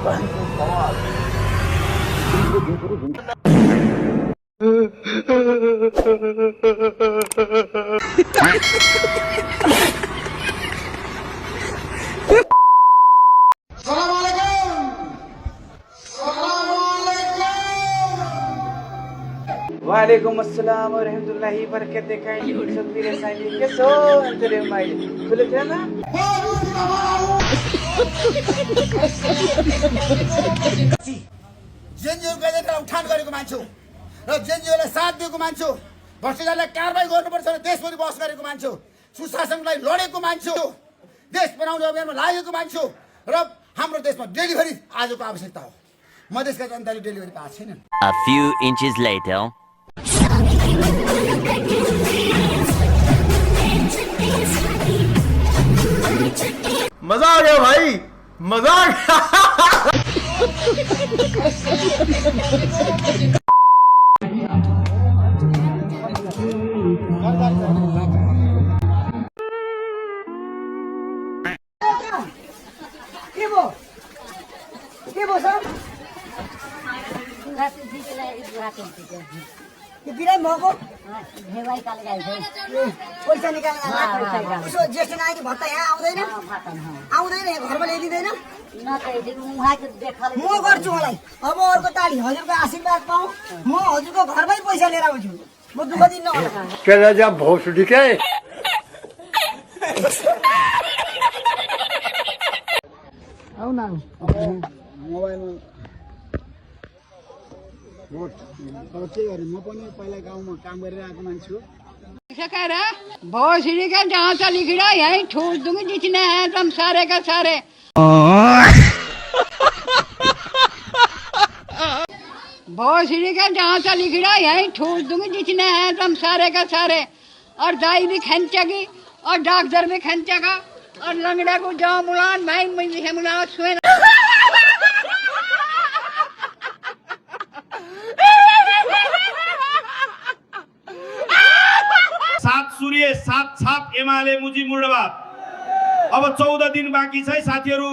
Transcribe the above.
वालेकुम अस्सलाम व रहमतुल्लाहि व बरकातहू सबीरे साईं केसो अंतरे माइ खुले थे ना जेनजीओ गएर उठान गरेको मान्छे र जेनजीओलाई साथ दिएको मान्छे भ्रष्टाचारलाई कारबाही गर्नुपर्छ र देशभरि बहस गरेको मान्छे सुशासनलाई लडेको मान्छे देश बनाउने अभियानमा लागेको मान्छे र हाम्रो देशमा डेलिभरी आजको आवश्यकता हो मधेसका जनताले डेलिभरी पाएको छैनन्। A few inches later. मजा आ गया भाई, मजा आ गया। बिराई मको पैसा निकाल्न उसो ज्येष्ठ नागरिक भत्ता यहाँ आउँदैन आउँदैन घरमा ल्याइदिँदैन म गर्छु मलाई अब अर्को ताली हजुरको आशीर्वाद पाऊँ म हजुरको घरमै पैसा लिएर आउँछु म दुःख दिन्न आऊ न मोबाइलमा भोट अब के गर्ने म पनि पहिला गाउँमा काम गरिरहेको मान्छे हो। भोसड़ी का जहाँ से लिख रहा यही ठूस दूंगी जितने हैं तुम सारे का सारे। भोसड़ी का जहाँ से लिख रहा यही ठूस दूंगी जितने हैं तुम सारे का सारे। और दाई भी खंचेगी और डॉक्टर भी खंचेगा और लंगड़ा को जाओ मुलान भाई मुझे मुला सुए सात सूर्य सात छाप एमाले मुजी मुर्दाबाद। अब 14 दिन बाँकी छ साथीहरू।